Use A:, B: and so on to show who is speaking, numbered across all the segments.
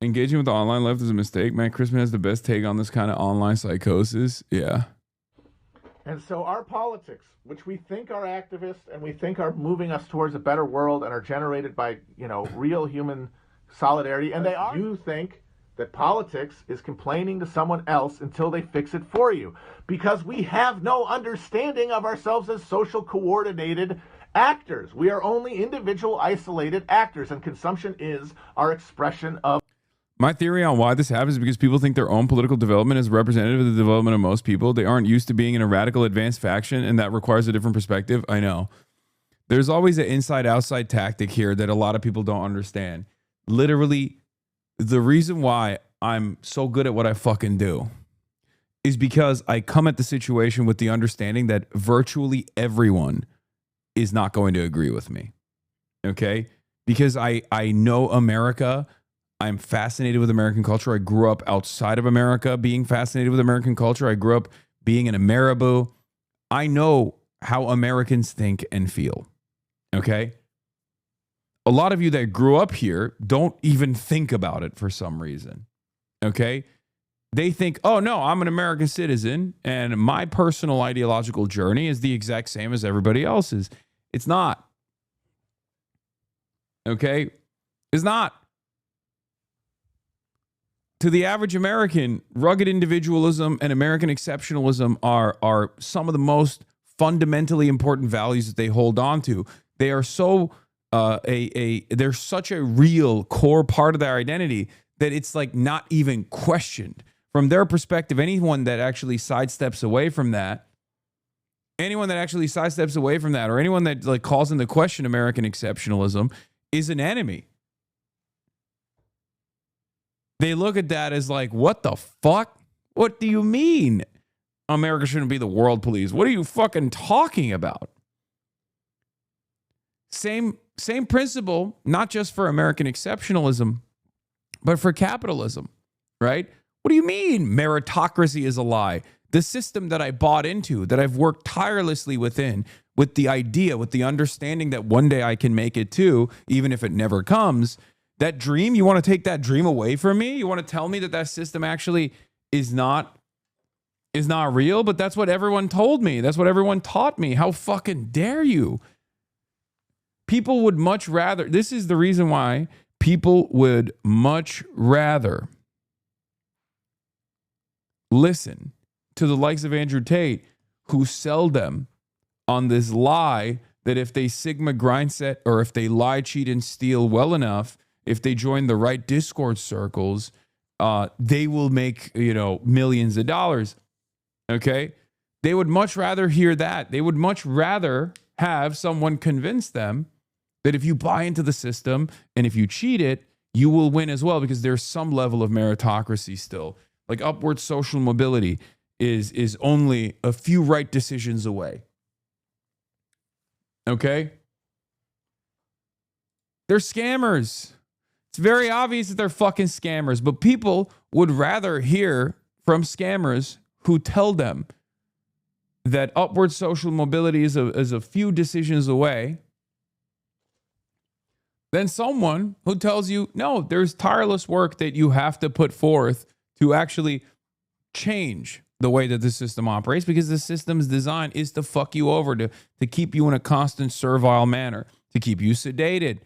A: Engaging with the online left is a mistake. Man, Crispin has the best take on this kind of online psychosis. Yeah.
B: And so our politics, which we think are activist and we think are moving us towards a better world and are generated by, real human solidarity, and they are. You think that politics is complaining to someone else until they fix it for you, because we have no understanding of ourselves as social coordinated actors. We are only individual isolated actors, and consumption is our expression of.
A: My theory on why this happens is because people think their own political development is representative of the development of most people. They aren't used to being in a radical advanced faction, and that requires a different perspective. I know. There's always an inside-outside tactic here that a lot of people don't understand. Literally, the reason why I'm so good at what I fucking do is because I come at the situation with the understanding that virtually everyone is not going to agree with me. Okay? Because I know America. I'm fascinated with American culture. I grew up outside of America being fascinated with American culture. I grew up being in a Marabou. I know how Americans think and feel. Okay? A lot of you that grew up here don't even think about it for some reason. Okay? They think, oh no, I'm an American citizen and my personal ideological journey is the exact same as everybody else's. It's not. Okay? It's not. To the average American, rugged individualism and American exceptionalism are some of the most fundamentally important values that they hold on to. They are so they're such a real core part of their identity that it's like not even questioned. From their perspective, anyone that actually sidesteps away from that, or anyone that like calls into question American exceptionalism is an enemy. They look at that as like, what the fuck? What do you mean America shouldn't be the world police? What are you fucking talking about? Same principle, not just for American exceptionalism, but for capitalism, right? What do you mean meritocracy is a lie? The system that I bought into, that I've worked tirelessly within, with the idea, with the understanding that one day I can make it too, even if it never comes. That dream, you want to take that dream away from me? You want to tell me that system actually is not real? But that's what everyone told me. That's what everyone taught me. How fucking dare you? People would much rather, this is the reason why people would much rather listen to the likes of Andrew Tate, who sell them on this lie that if they Sigma grind set, or if they lie, cheat, and steal well enough, if they join the right Discord circles, they will make, millions of dollars. Okay? They would much rather hear that. They would much rather have someone convince them that if you buy into the system and if you cheat it, you will win as well, because there's some level of meritocracy still. Like upward social mobility is only a few right decisions away. Okay? They're scammers. It's very obvious that they're fucking scammers, but people would rather hear from scammers who tell them that upward social mobility is a few decisions away than someone who tells you, no, there's tireless work that you have to put forth to actually change the way that the system operates, because the system's design is to fuck you over, to keep you in a constant servile manner, to keep you sedated,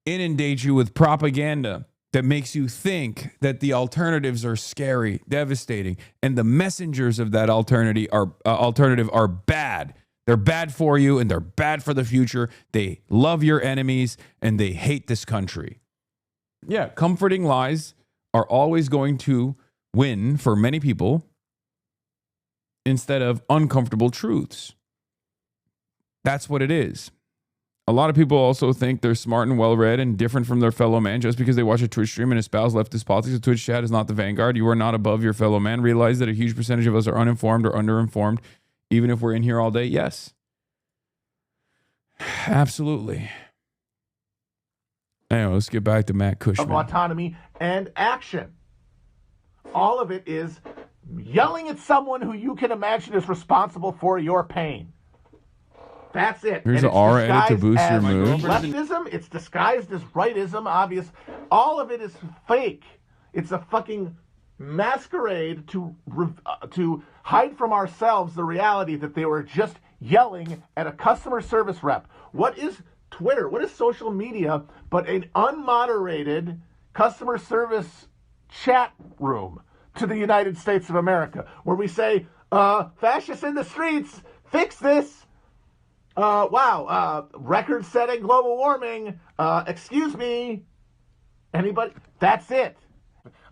A: inundate you with propaganda that makes you think that the alternatives are scary, devastating, and the messengers of that alternative are bad. They're bad for you, and they're bad for the future. They love your enemies, and they hate this country. Yeah, comforting lies are always going to win for many people instead of uncomfortable truths. That's what it is. A lot of people also think they're smart and well-read and different from their fellow man just because they watch a Twitch stream and espouse leftist politics. The Twitch chat is not the vanguard. You are not above your fellow man. Realize that a huge percentage of us are uninformed or underinformed, even if we're in here all day. Yes. Absolutely. Anyway, let's get back to Matt Cushman.
B: Of autonomy and action. All of it is yelling at someone who you can imagine is responsible for your pain. That's it.
A: Here's an aura edit to boost your mood.
B: Leftism, it's disguised as rightism, obvious. All of it is fake. It's a fucking masquerade to hide from ourselves the reality that they were just yelling at a customer service rep. What is Twitter? What is social media but an unmoderated customer service chat room to the United States of America, where we say, fascists in the streets, fix this. Record-setting global warming. Excuse me. Anybody? That's it.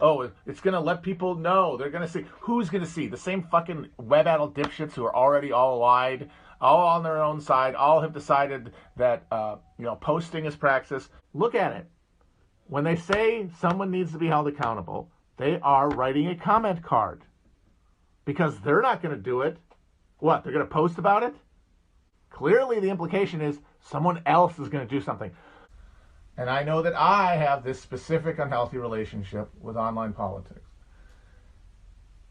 B: Oh, it's going to let people know. They're going to see. Who's going to see? The same fucking web-addled dipshits who are already all allied, all on their own side, all have decided that, posting is praxis. Look at it. When they say someone needs to be held accountable, they are writing a comment card. Because they're not going to do it. What? They're going to post about it? Clearly, the implication is someone else is going to do something. And I know that I have this specific unhealthy relationship with online politics.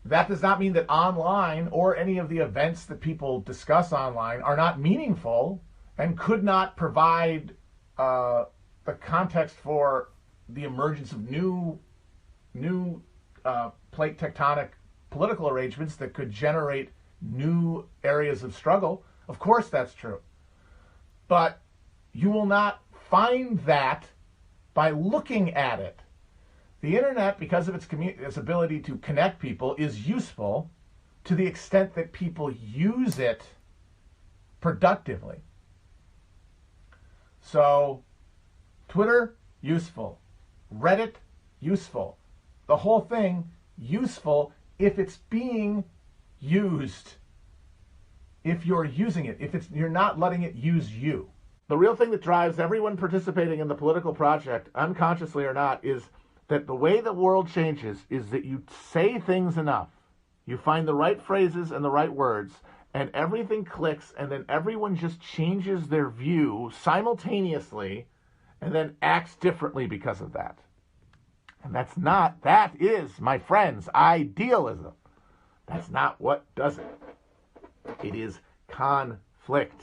B: That does not mean that online or any of the events that people discuss online are not meaningful and could not provide the context for the emergence of new plate tectonic political arrangements that could generate new areas of struggle. Of course that's true. But you will not find that by looking at it. The internet, because of its ability to connect people, is useful to the extent that people use it productively. So, Twitter, useful. Reddit, useful. The whole thing, useful if it's being used. If you're using it, you're not letting it use you. The real thing that drives everyone participating in the political project, unconsciously or not, is that the way the world changes is that you say things enough. You find the right phrases and the right words, and everything clicks, and then everyone just changes their view simultaneously and then acts differently because of that. And that is, my friends, idealism. That's not what does it. It is conflict.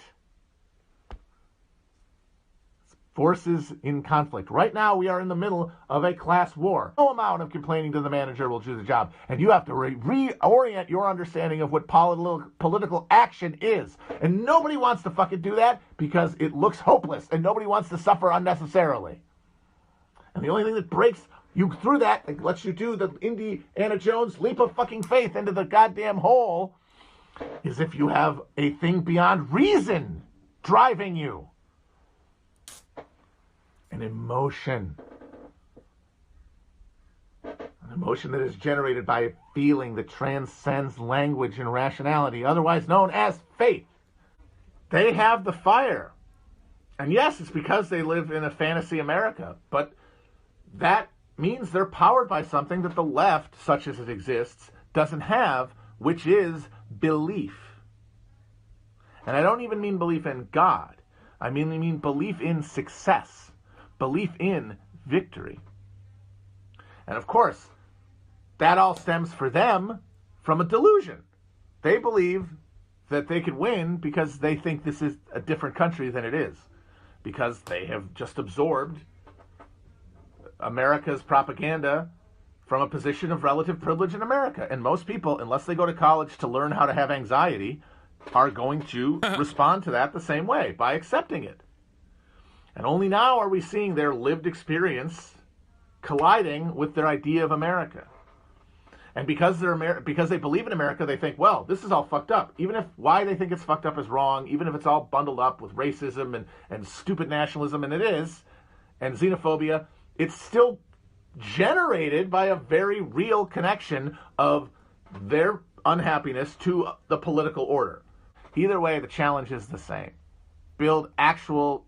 B: Forces in conflict. Right now, we are in the middle of a class war. No amount of complaining to the manager will do the job. And you have to reorient your understanding of what political action is. And nobody wants to fucking do that because it looks hopeless. And nobody wants to suffer unnecessarily. And the only thing that breaks you through that, like lets you do the Indiana Jones leap of fucking faith into the goddamn hole, is if you have a thing beyond reason driving you. An emotion. An emotion that is generated by a feeling that transcends language and rationality, otherwise known as faith. They have the fire. And yes, it's because they live in a fantasy America, but that means they're powered by something that the left, such as it exists, doesn't have, which is belief. And I don't even mean belief in God. I mean belief in success, belief in victory. And of course, that all stems for them from a delusion. They believe that they could win because they think this is a different country than it is, because they have just absorbed America's propaganda from a position of relative privilege in America. And most people, unless they go to college to learn how to have anxiety, are going to respond to that the same way, by accepting it. And only now are we seeing their lived experience colliding with their idea of America. And because they believe in America, they think, well, this is all fucked up. Even if why they think it's fucked up is wrong, even if it's all bundled up with racism and stupid nationalism, and it is, and xenophobia, it's still generated by a very real connection of their unhappiness to the political order. Either way, the challenge is the same. Build actual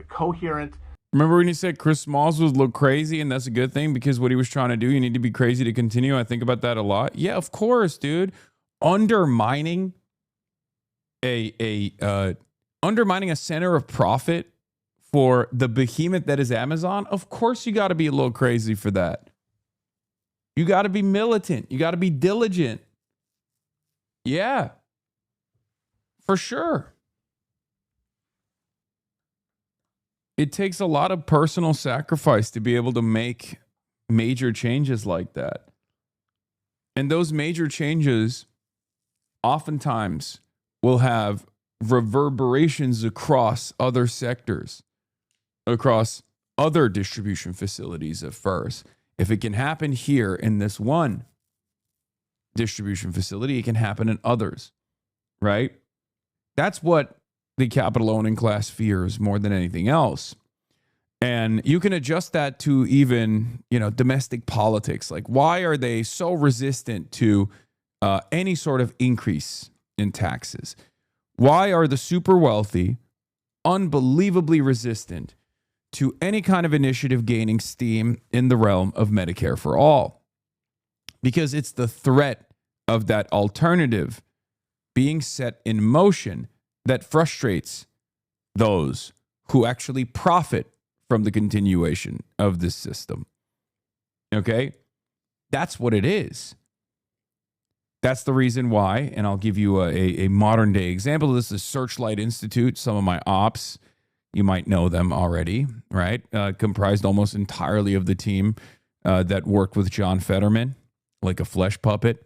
B: coherent.
A: Remember when you said Chris Smalls would look crazy, and that's a good thing because what he was trying to do, you need to be crazy to continue. I think about that a lot. Yeah, of course, dude. Undermining undermining a center of profit for the behemoth that is Amazon, of course you got to be a little crazy for that. You got to be militant. You got to be diligent. Yeah. For sure. It takes a lot of personal sacrifice to be able to make major changes like that. And those major changes oftentimes will have reverberations across other sectors, across other distribution facilities at first. If it can happen here in this one distribution facility, it can happen in others, right? That's what the capital owning class fears more than anything else. And you can adjust that to even, domestic politics. Like, why are they so resistant to any sort of increase in taxes? Why are the super wealthy unbelievably resistant to any kind of initiative gaining steam in the realm of Medicare for all? Because it's the threat of that alternative being set in motion that frustrates those who actually profit from the continuation of this system. Okay? That's what it is. That's the reason why, and I'll give you a modern day example. This is Searchlight Institute. Some of my ops, you might know them already, right? Comprised almost entirely of the team that worked with John Fetterman, like a flesh puppet.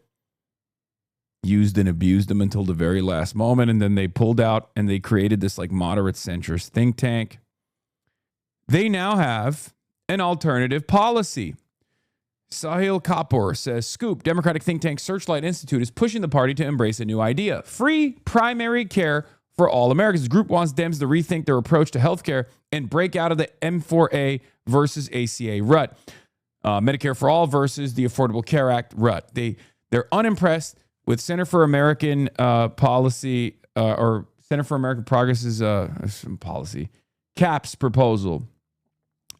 A: Used and abused him until the very last moment, and then they pulled out and they created this like moderate centrist think tank. They now have an alternative policy. Sahil Kapoor says, Scoop, Democratic think tank Searchlight Institute is pushing the party to embrace a new idea. Free primary care for all Americans. The group wants Dems to rethink their approach to healthcare and break out of the M4A versus ACA rut. Medicare for all versus the Affordable Care Act rut. They're unimpressed with Center for American Policy or Center for American Progress's policy, CAP's proposal,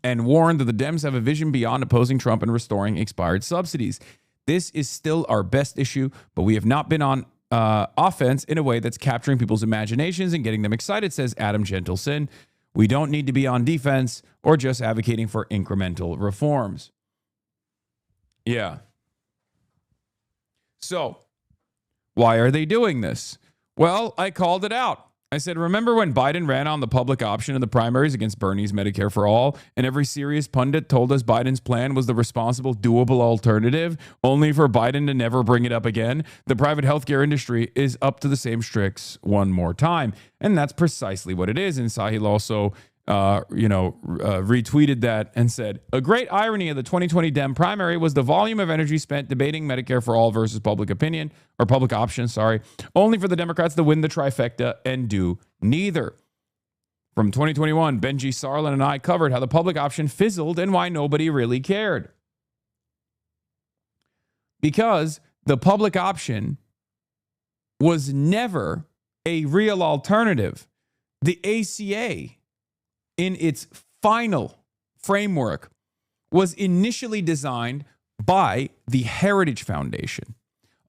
A: and warned that the Dems have a vision beyond opposing Trump and restoring expired subsidies. This is still our best issue, but we have not been on offense in a way that's capturing people's imaginations and getting them excited, says Adam Gentleson. We don't need to be on defense or just advocating for incremental reforms. Yeah. So, why are they doing this? Well, I called it out. I said, remember when Biden ran on the public option in the primaries against Bernie's Medicare for All, and every serious pundit told us Biden's plan was the responsible, doable alternative, only for Biden to never bring it up again? The private healthcare industry is up to the same tricks one more time. And that's precisely what it is. And Sahil also retweeted that and said, a great irony of the 2020 Dem primary was the volume of energy spent debating Medicare for all versus public opinion, or public option, only for the Democrats to win the trifecta and do neither. From 2021, Benji Sarlin and I covered how the public option fizzled and why nobody really cared. Because the public option was never a real alternative. The ACA, in its final framework, was initially designed by the Heritage Foundation.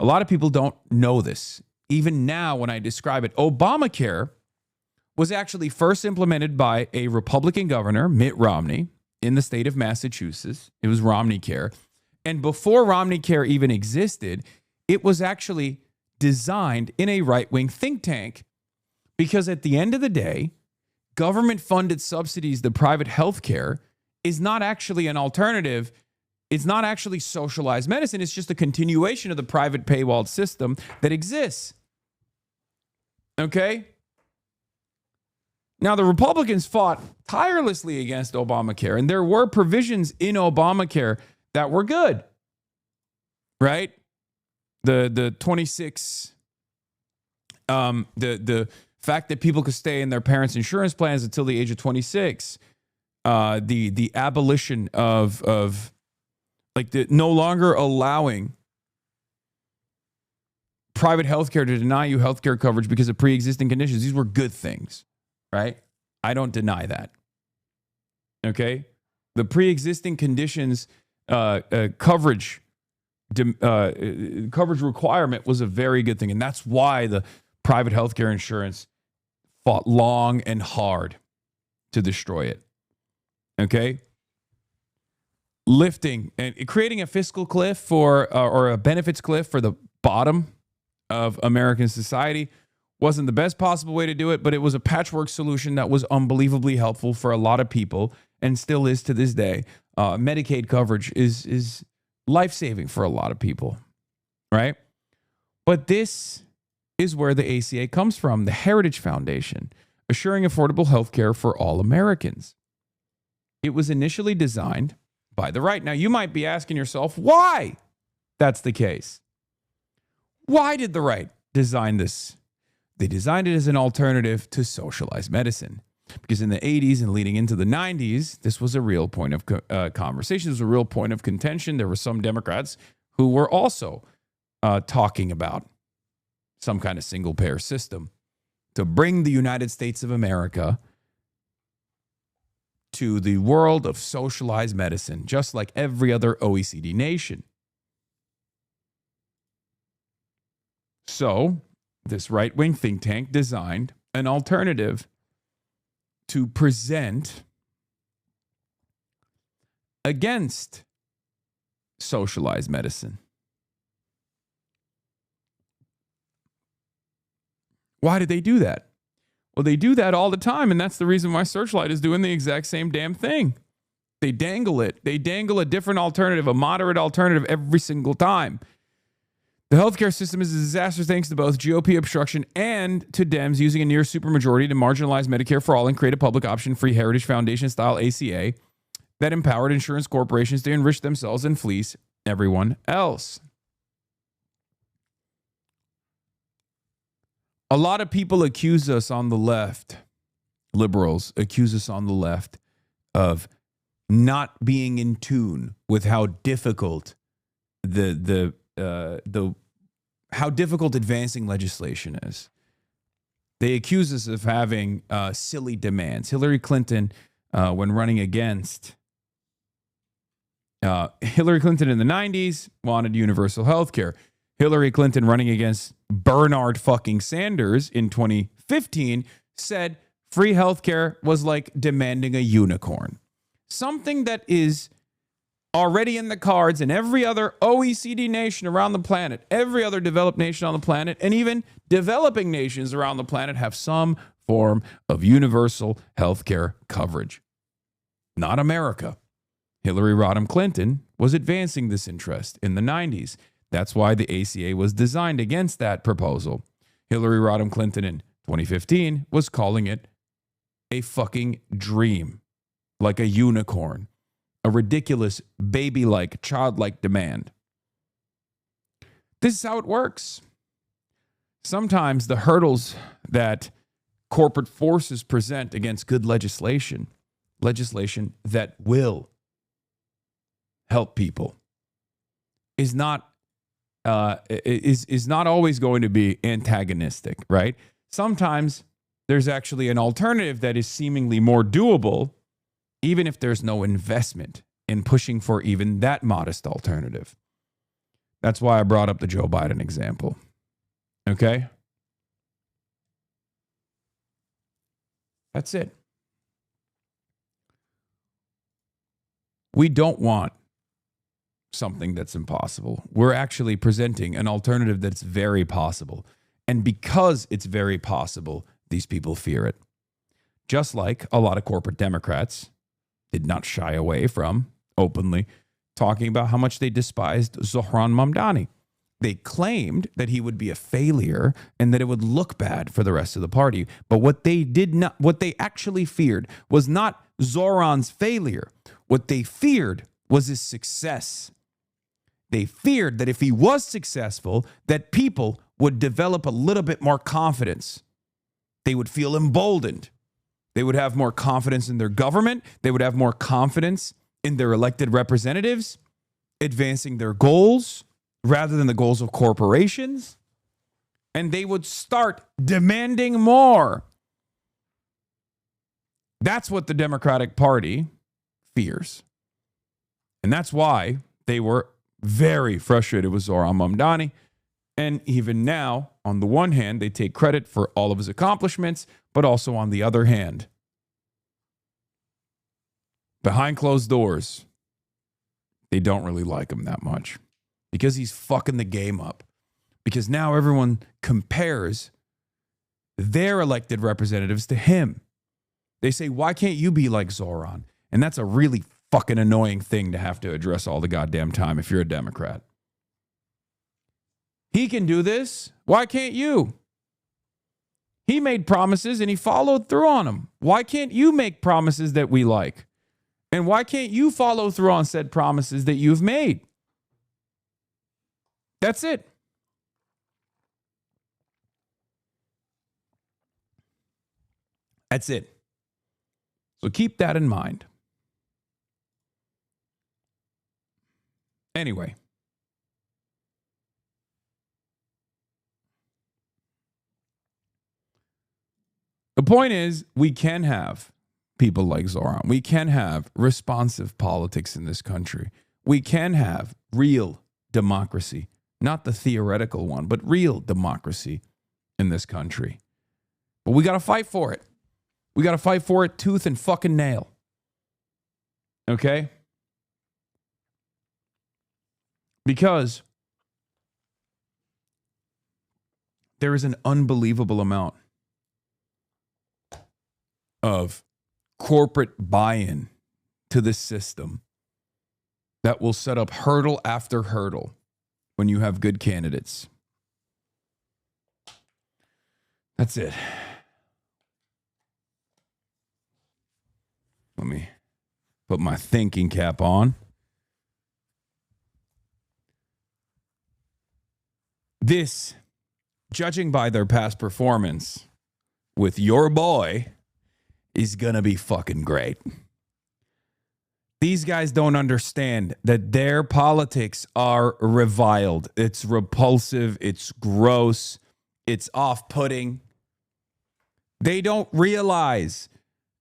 A: A lot of people don't know this. Even now, when I describe it, Obamacare was actually first implemented by a Republican governor, Mitt Romney, in the state of Massachusetts. It was Romney Care. And before Romney Care even existed, it was actually designed in a right-wing think tank, because at the end of the day, government-funded subsidies to private health care is not actually an alternative. It's not actually socialized medicine. It's just a continuation of the private paywalled system that exists. Okay? Now, the Republicans fought tirelessly against Obamacare, and there were provisions in Obamacare that were good, right? The 26, the fact that people could stay in their parents' insurance plans until the age of 26, the abolition of no longer allowing private healthcare to deny you healthcare coverage because of pre-existing conditions. These were good things, right? I don't deny that. Okay, the pre-existing conditions coverage requirement was a very good thing, and that's why the private healthcare insurance fought long and hard to destroy it. Okay? Lifting and creating a fiscal cliff or a benefits cliff for the bottom of American society Wasn't the best possible way to do it, but it was a patchwork solution that was unbelievably helpful for a lot of people and still is to this day. Medicaid coverage is life-saving for a lot of people, right? But this is where the ACA comes from, the Heritage Foundation, assuring affordable health care for all Americans. It was initially designed by the right. Now, you might be asking yourself why that's the case. Why did the right design this? They designed it as an alternative to socialized medicine. Because in the 80s and leading into the 90s, this was a real point of conversation. This was a real point of contention. There were some Democrats who were also talking about some kind of single-payer system to bring the United States of America to the world of socialized medicine, just like every other OECD nation. So, this right-wing think tank designed an alternative to present against socialized medicine. Why did they do that? Well, they do that all the time, and that's the reason why Searchlight is doing the exact same damn thing. They dangle it. They dangle a different alternative, a moderate alternative every single time. The healthcare system is a disaster thanks to both GOP obstruction and to Dems using a near supermajority to marginalize Medicare for all and create a public option-free Heritage Foundation-style ACA that empowered insurance corporations to enrich themselves and fleece everyone else. A lot of people accuse us on the left, liberals accuse us on the left of not being in tune with how difficult how difficult advancing legislation is. They accuse us of having silly demands. Hillary Clinton, when running against Hillary Clinton in the 90s, wanted universal health care. Hillary Clinton running against Bernard fucking Sanders in 2015 said free healthcare was like demanding a unicorn. Something that is already in the cards in every other OECD nation around the planet, every other developed nation on the planet, and even developing nations around the planet have some form of universal healthcare coverage. Not America. Hillary Rodham Clinton was advancing this interest in the 90s. That's why the ACA was designed against that proposal. Hillary Rodham Clinton in 2015 was calling it a fucking dream, like a unicorn, a ridiculous baby-like, childlike demand. This is how it works. Sometimes the hurdles that corporate forces present against good legislation that will help people, is not always going to be antagonistic, right? Sometimes there's actually an alternative that is seemingly more doable, even if there's no investment in pushing for even that modest alternative. That's why I brought up the Joe Biden example. Okay? That's it. We don't want something that's impossible. We're actually presenting an alternative that's very possible. And because it's very possible, these people fear it. Just like a lot of corporate Democrats did not shy away from openly talking about how much they despised Zohran Mamdani. They claimed that he would be a failure and that it would look bad for the rest of the party. But what they actually feared was not Zohran's failure. What they feared was his success. They feared that if he was successful, that people would develop a little bit more confidence. They would feel emboldened. They would have more confidence in their government. They would have more confidence in their elected representatives, advancing their goals rather than the goals of corporations. And they would start demanding more. That's what the Democratic Party fears. And that's why they were very frustrated with Zohran Mamdani. And even now, on the one hand, they take credit for all of his accomplishments, but also on the other hand, behind closed doors, they don't really like him that much because he's fucking the game up. Because now everyone compares their elected representatives to him. They say, why can't you be like Zoran? And that's a really fucking annoying thing to have to address all the goddamn time if you're a Democrat. He can do this. Why can't you? He made promises and he followed through on them. Why can't you make promises that we like? And why can't you follow through on said promises that you've made? That's it. That's it. So keep that in mind. Anyway. The point is, we can have people like Zoran. We can have responsive politics in this country. We can have real democracy. Not the theoretical one, but real democracy in this country. But we got to fight for it. We got to fight for it tooth and fucking nail. Okay? Because there is an unbelievable amount of corporate buy-in to this system that will set up hurdle after hurdle when you have good candidates. That's it. Let me put my thinking cap on. This, judging by their past performance with your boy, is going to be fucking great. These guys don't understand that their politics are reviled. It's repulsive. It's gross. It's off-putting. They don't realize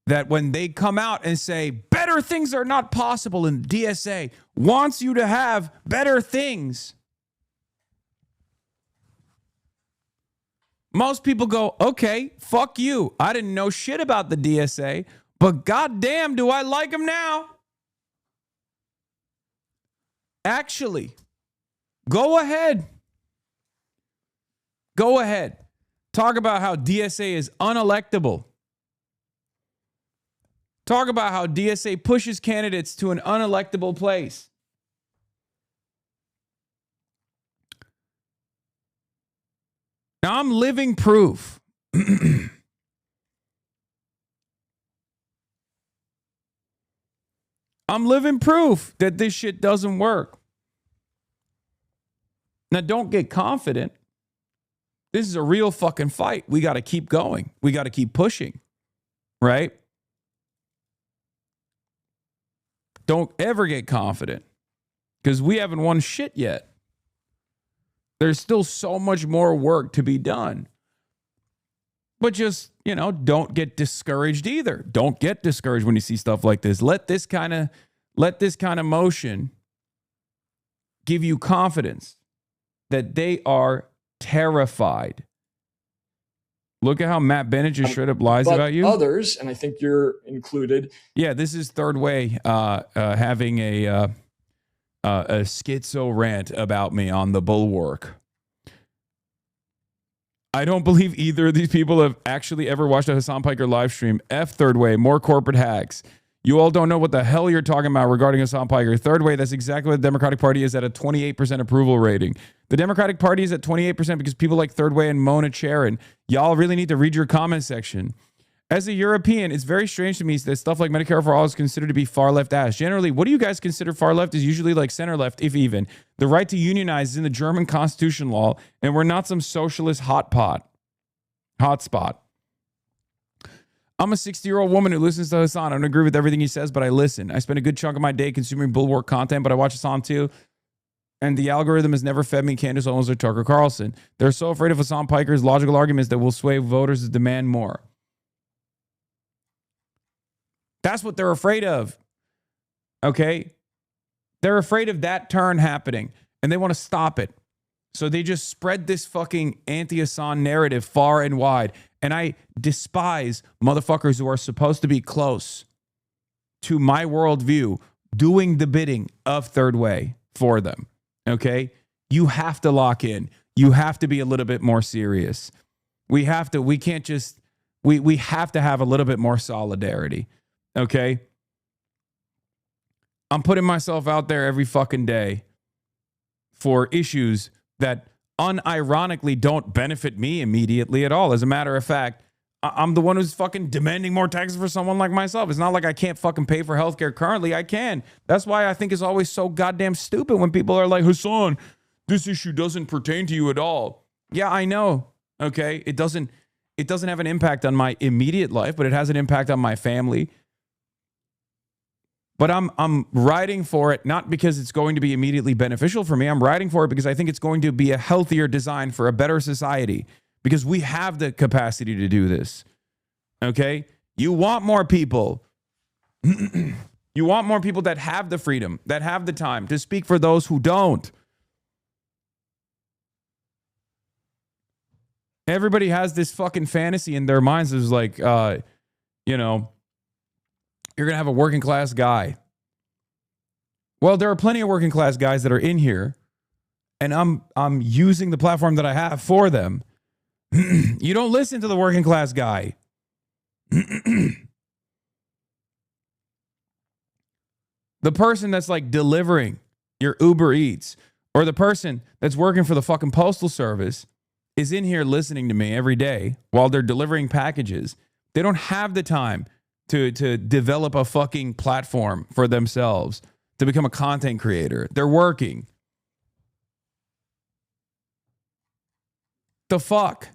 A: that when they come out and say better things are not possible and DSA wants you to have better things, most people go, okay, fuck you. I didn't know shit about the DSA, but goddamn, do I like them now? Actually, go ahead. Go ahead. Talk about how DSA is unelectable. Talk about how DSA pushes candidates to an unelectable place. Now, I'm living proof. I'm living proof that this shit doesn't work. Now, don't get confident. This is a real fucking fight. We got to keep going. We got to keep pushing, right? Don't ever get confident because we haven't won shit yet. There's still so much more work to be done. But just, don't get discouraged either. Don't get discouraged when you see stuff like this. Let this kind of motion give you confidence that they are terrified. Look at how Matt Bennett just straight up lies about you.
C: Others, and I think you're included.
A: Yeah, this is Third Way having a schizo rant about me on the Bulwark. I don't believe either of these people have actually ever watched a Hasan Piker live stream. F Third Way, more corporate hacks. You all don't know what the hell you're talking about regarding Hasan Piker. Third Way, that's exactly what the Democratic Party is at a 28% approval rating. The Democratic Party is at 28% because people like Third Way and Mona Charen. Y'all really need to read your comment section. As a European, it's very strange to me that stuff like Medicare for All is considered to be far left ass. Generally, what do you guys consider far left is usually like center left, if even. The right to unionize is in the German constitution law, and we're not some socialist hotspot. I'm a 60-year-old woman who listens to Hasan. I don't agree with everything he says, but I listen. I spend a good chunk of my day consuming Bulwark content, but I watch Hasan too. And the algorithm has never fed me Candace Owens or Tucker Carlson. They're so afraid of Hasan Piker's logical arguments that will sway voters to demand more. That's what they're afraid of. Okay? They're afraid of that turn happening, and they want to stop it. So they just spread this fucking anti-Hasan narrative far and wide. And I despise motherfuckers who are supposed to be close to my worldview doing the bidding of Third Way for them. Okay? You have to lock in. You have to be a little bit more serious. We have to, we can't just, we have to have a little bit more solidarity. Okay. I'm putting myself out there every fucking day for issues that unironically don't benefit me immediately at all. As a matter of fact, I'm the one who's fucking demanding more taxes for someone like myself. It's not like I can't fucking pay for healthcare currently. I can. That's why I think it's always so goddamn stupid when people are like, Hasan, this issue doesn't pertain to you at all. Yeah, I know. Okay. It doesn't have an impact on my immediate life, but it has an impact on my family. But I'm writing for it not because it's going to be immediately beneficial for me. I'm writing for it because I think it's going to be a healthier design for a better society, because we have the capacity to do this. Okay? You want more people. You want more people that have the freedom, that have the time to speak for those who don't. Everybody has this fucking fantasy in their minds. It's like, you know, you're going to have a working class guy. Well, there are plenty of working class guys that are in here, and I'm using the platform that I have for them. You don't listen to the working class guy. The person that's like delivering your Uber Eats, or the person that's working for the fucking postal service, is in here listening to me every day while they're delivering packages. They don't have the time to develop a fucking platform for themselves, to become a content creator. They're working. The fuck?